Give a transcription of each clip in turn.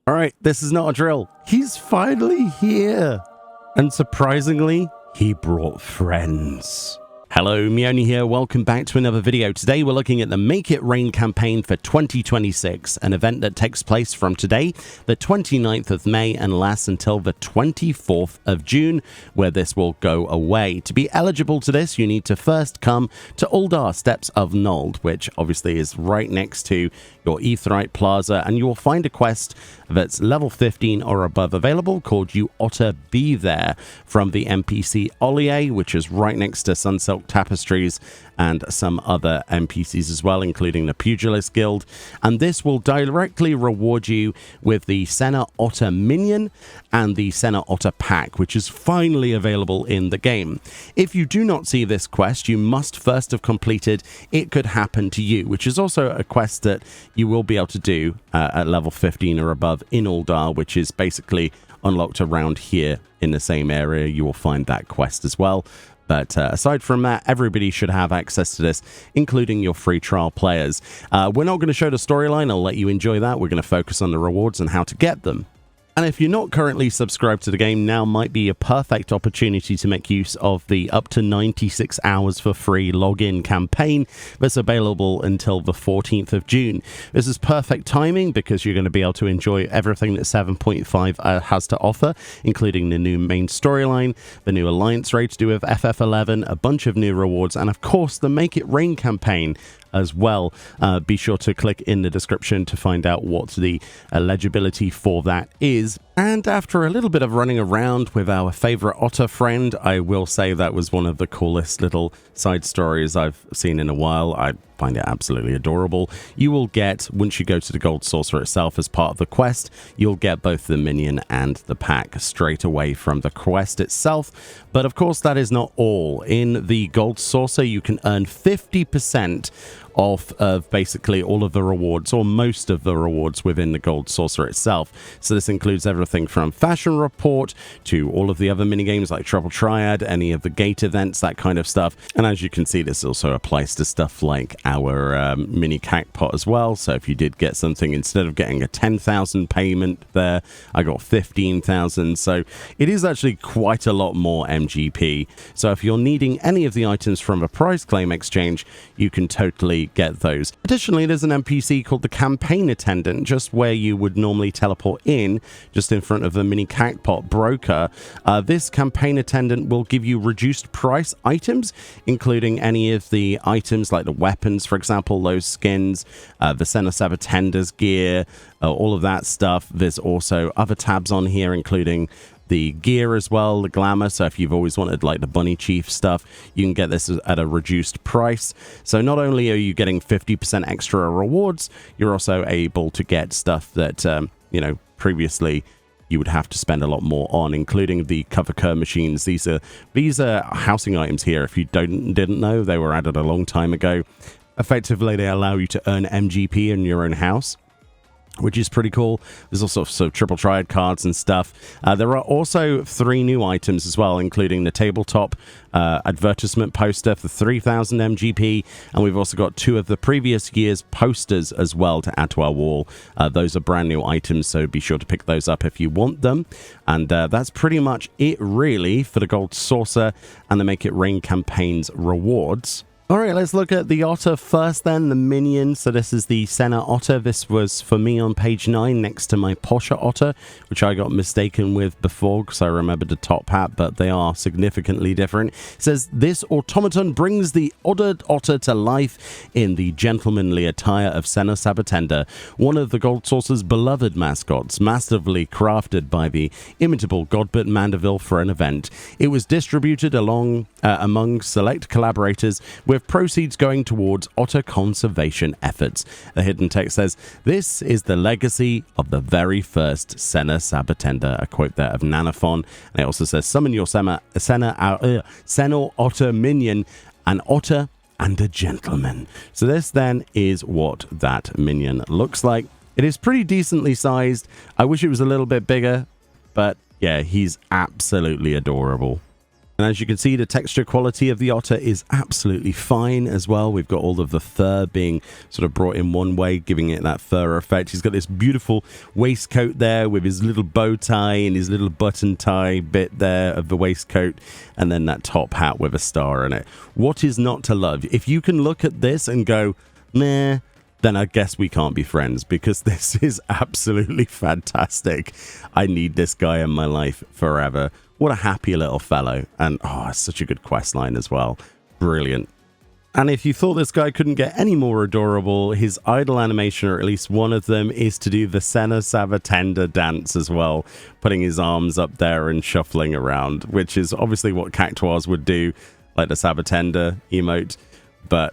All right, this is not a drill. He's finally here. And surprisingly, he brought friends. Hello, Meoni here. Welcome back to another video. Today we're looking at the Make It Rain campaign for 2026, an event that takes place from today, the 29th of May, and lasts until the 24th of June, where this will go away. To be eligible to this, you need to first come to Uldar Steppes of Nold, which obviously is right next to your Aetheryte Plaza, and you will find a quest that's level 15 or above available called You Otter Be There from the NPC Ollier, which is right next to Sunsilk Tapestries and some other NPCs as well, including the Pugilist Guild. And this will directly reward you with the Senna Otter Minion and the Senna Otter Pack, which is finally available in the game. If you do not see this quest, you must first have completed It Could Happen to You, which is also a quest that you will be able to do at level 15 or above in Uldar, which is basically unlocked around here in the same area. You will find that quest as well. But aside from that, everybody should have access to this, including your free trial players. We're not going to show the storyline. I'll let you enjoy that. We're going to focus on the rewards and how to get them. And if you're not currently subscribed to the game, now might be a perfect opportunity to make use of the up to 96 hours for free login campaign that's available until the 14th of June. This is perfect timing because you're going to be able to enjoy everything that 7.5 has to offer, including the new main storyline, the new alliance raid to do with FF11, a bunch of new rewards, and of course the Make It Rain campaign as well. Be sure to click in the description to find out what the eligibility for that is. And after a little bit of running around with our favorite otter friend, I will say that was one of the coolest little side stories I've seen in a while. I find it absolutely adorable. You will get, once you go to the Gold Saucer itself as part of the quest, you'll get both the minion and the pack straight away from the quest itself. But of course, that is not all. In the Gold Saucer, you can earn 50% off of basically all of the rewards, or most of the rewards within the Gold Saucer itself. So this includes everything from Fashion Report to all of the other minigames like Triple Triad, any of the gate events, that kind of stuff. And as you can see, this also applies to stuff like our mini Cactpot as well. So if you did get something, instead of getting a 10,000 payment there, I got 15,000. So it is actually quite a lot more MGP. So if you're needing any of the items from a prize claim exchange, you can totally get those. Additionally, there's an NPC called the Campaign Attendant, just where you would normally teleport in, just in front of the mini Cactpot broker. This Campaign Attendant will give you reduced price items, including any of the items like the weapons, for example, those skins, the Senna Sabatender's gear, all of that stuff. There's also other tabs on here, including the gear as well, the glamour. So if you've always wanted like the bunny chief stuff, you can get this at a reduced price. So not only are you getting 50% extra rewards, you're also able to get stuff that you know, previously you would have to spend a lot more on, including the cover cur machines. These are housing items here. If you didn't know, they were added a long time ago. Effectively, they allow you to earn MGP in your own house, which is pretty cool. There's also some Triple Triad cards and stuff. There are also 3 new items as well, including the tabletop advertisement poster for 3,000 MGP, and we've also got 2 of the previous year's posters as well to add to our wall. Those are brand new items, so be sure to pick those up if you want them. And that's pretty much it, really, for the Gold Saucer and the Make It Rain campaign's rewards. All right, let's look at the otter first then, the minion. So this is the Senna Otter. This was for me on page 9 next to my Posher Otter, which I got mistaken with before because I remembered the top hat, but they are significantly different. It says, this automaton brings the ordered otter to life in the gentlemanly attire of Senna Sabatender, one of the Gold Saucer's beloved mascots, masterfully crafted by the imitable Godbert Mandeville for an event. It was distributed among select collaborators, with proceeds going towards otter conservation efforts. The hidden text says, this is the legacy of the very first Senna Sabatender, a quote there of Nanophon. And it also says, summon your Senna Otter minion, an otter and a gentleman. So this then is what that minion looks like. It is pretty decently sized. I wish it was a little bit bigger, but yeah, he's absolutely adorable. And as you can see, the texture quality of the otter is absolutely fine as well. We've got all of the fur being sort of brought in one way, giving it that fur effect. He's got this beautiful waistcoat there with his little bow tie and his little button tie bit there of the waistcoat, and then that top hat with a star in it. What is not to love? If you can look at this and go, nah, then I guess we can't be friends, because this is absolutely fantastic. I need this guy in my life forever. What a happy little fellow. And oh, it's such a good quest line as well. Brilliant. And if you thought this guy couldn't get any more adorable, his idle animation, or at least one of them, is to do the Senna Savatenda dance as well, putting his arms up there and shuffling around, which is obviously what Cactuars would do, like the Savatenda emote. But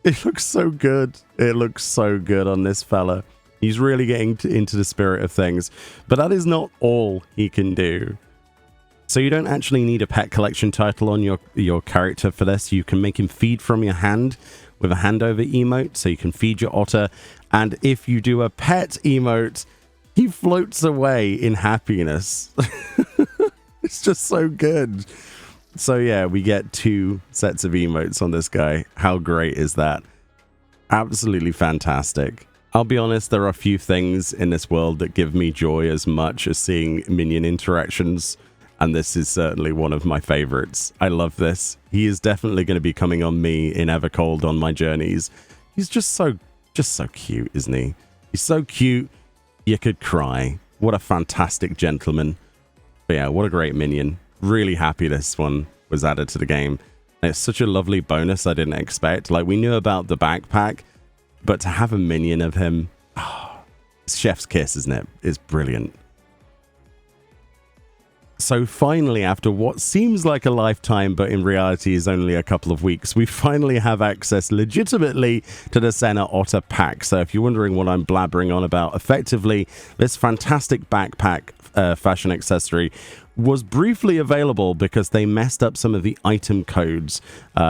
it looks so good. It looks so good on this fella. He's really getting into the spirit of things. But that is not all he can do. So you don't actually need a pet collection title on your character for this. You can make him feed from your hand with a handover emote. So you can feed your otter. And if you do a pet emote, he floats away in happiness. It's just so good. So yeah, we get 2 sets of emotes on this guy. How great is that? Absolutely fantastic. I'll be honest, there are a few things in this world that give me joy as much as seeing minion interactions. And this is certainly one of my favorites. I love this. He is definitely going to be coming on me in Evercold on my journeys. He's just so cute, isn't he? He's so cute, you could cry. What a fantastic gentleman. But yeah, what a great minion. Really happy this one was added to the game. And it's such a lovely bonus I didn't expect. Like, we knew about the backpack, but to have a minion of him, oh, it's chef's kiss, isn't it? It's brilliant. So finally, after what seems like a lifetime, but in reality is only a couple of weeks, we finally have access legitimately to the Senna Otter pack. So if you're wondering what I'm blabbering on about, effectively, this fantastic backpack fashion accessory was briefly available because they messed up some of the item codes.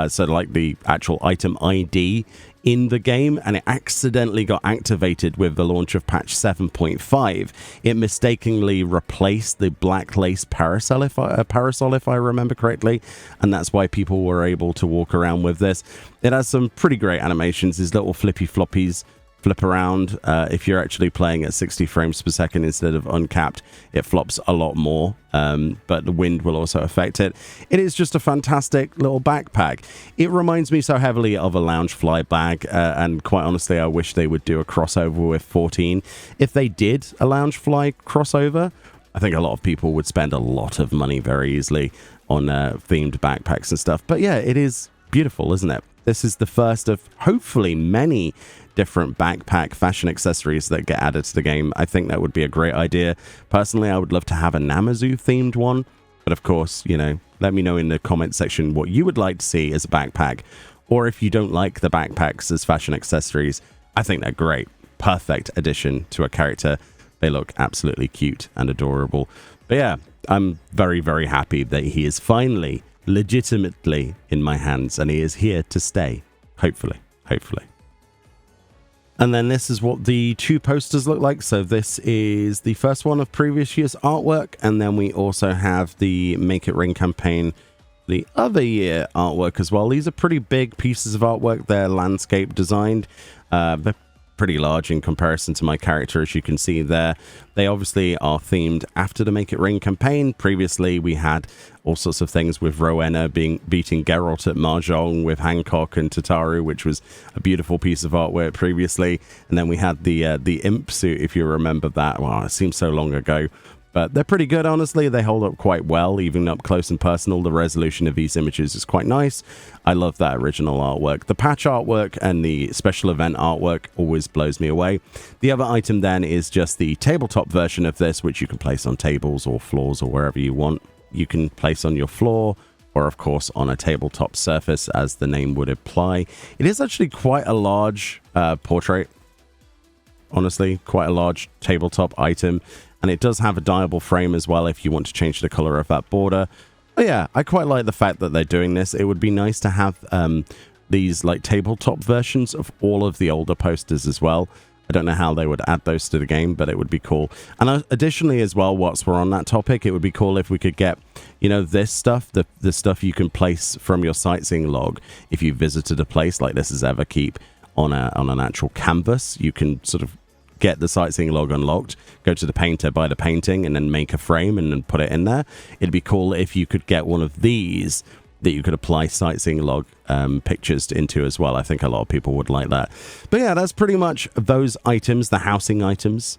So like the actual item ID in the game, and it accidentally got activated with the launch of patch 7.5. It mistakenly replaced the black lace parasol, if I remember correctly, and that's why people were able to walk around with this. It has some pretty great animations. These little flippy floppies flip around. If you're actually playing at 60 frames per second instead of uncapped, it flops a lot more, but the wind will also affect it. It is just a fantastic little backpack. It reminds me so heavily of a Loungefly bag, and quite honestly, I wish they would do a crossover with 14. If they did a Loungefly crossover, I think a lot of people would spend a lot of money very easily on themed backpacks and stuff. But yeah, it is beautiful, isn't it? This is the first of hopefully many different backpack fashion accessories that get added to the game. I think that would be a great idea. Personally, I would love to have a Namazu themed one, but of course, you know, let me know in the comment section what you would like to see as a backpack, or if you don't like the backpacks as fashion accessories. I think they're great. Perfect addition to a character. They look absolutely cute and adorable. But yeah, I'm very, very happy that he is finally legitimately in my hands, and he is here to stay. Hopefully. And then this is what the 2 posters look like. So this is the first one of previous year's artwork, and then we also have the Make It Rain campaign the other year artwork as well. These are pretty big pieces of artwork. They're landscape designed. They're pretty large in comparison to my character, as you can see there. They obviously are themed after the Make It Rain campaign. Previously, we had all sorts of things with Rowena beating Geralt at Mahjong with Hancock and Tataru, which was a beautiful piece of artwork previously. And then we had the imp suit, if you remember that. Wow, it seems so long ago. But they're pretty good, honestly. They hold up quite well, even up close and personal. The resolution of these images is quite nice. I love that original artwork. The patch artwork and the special event artwork always blows me away. The other item then is just the tabletop version of this, which you can place on tables or floors or wherever you want. You can place on your floor, or of course on a tabletop surface, as the name would imply. It is actually quite a large portrait. Honestly, quite a large tabletop item. And it does have a diable frame as well if you want to change the color of that border. But yeah, I quite like the fact that they're doing this. It would be nice to have these like tabletop versions of all of the older posters as well. I don't know how they would add those to the game, but it would be cool. And additionally as well, whilst we're on that topic, it would be cool if we could get, you know, this stuff, the stuff you can place from your sightseeing log. If you visited a place like this is Everkeep on an actual canvas, you can sort of get the sightseeing log unlocked, go to the painter, buy the painting, and then make a frame and then put it in there. It'd be cool if you could get one of these that you could apply sightseeing log pictures into as well. I think a lot of people would like that. But yeah, that's pretty much those items, the housing items.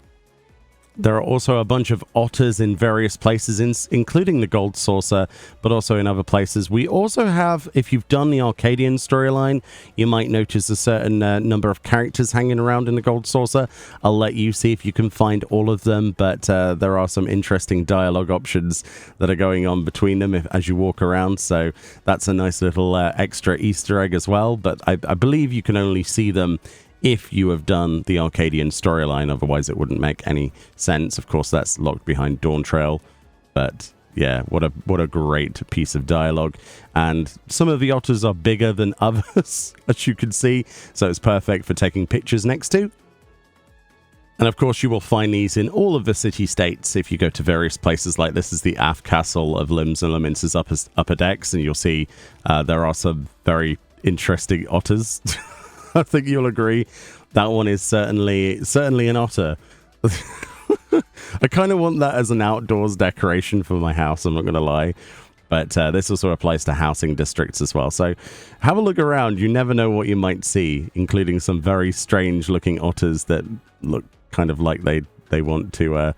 There are also a bunch of otters in various places, including the Gold Saucer, but also in other places. We also have, if you've done the Arcadian storyline, you might notice a certain number of characters hanging around in the Gold Saucer. I'll let you see if you can find all of them, but there are some interesting dialogue options that are going on between them as you walk around, so that's a nice little extra Easter egg as well, but I believe you can only see them if you have done the Arcadian storyline, otherwise it wouldn't make any sense. Of course, that's locked behind Dawntrail, but yeah, what a great piece of dialogue. And some of the otters are bigger than others, as you can see, so it's perfect for taking pictures next to. And of course, you will find these in all of the city-states if you go to various places. Like this is the Aft Castle of Limbs and Lamence's upper decks, and you'll see there are some very interesting otters. I think you'll agree. That one is certainly an otter. I kind of want that as an outdoors decoration for my house, I'm not going to lie. But this also applies to housing districts as well. So have a look around. You never know what you might see, including some very strange looking otters that look kind of like they want to... I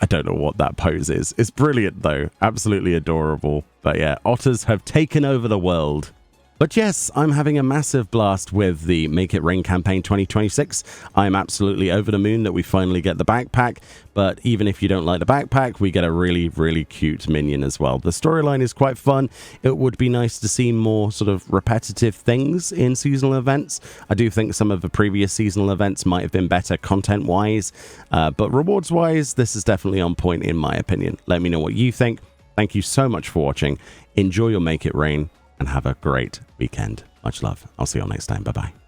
don't know what that pose is. It's brilliant, though. Absolutely adorable. But yeah, otters have taken over the world. But yes, I'm having a massive blast with the Make It Rain campaign 2026. I'm absolutely over the moon that we finally get the backpack, but even if you don't like the backpack, we get a really, really cute minion as well. The storyline is quite fun. It would be nice to see more sort of repetitive things in seasonal events. I do think some of the previous seasonal events might have been better content-wise, but rewards-wise, this is definitely on point in my opinion. Let me know what you think. Thank you so much for watching. Enjoy your Make It Rain, and have a great weekend. Much love. I'll see you all next time. Bye-bye.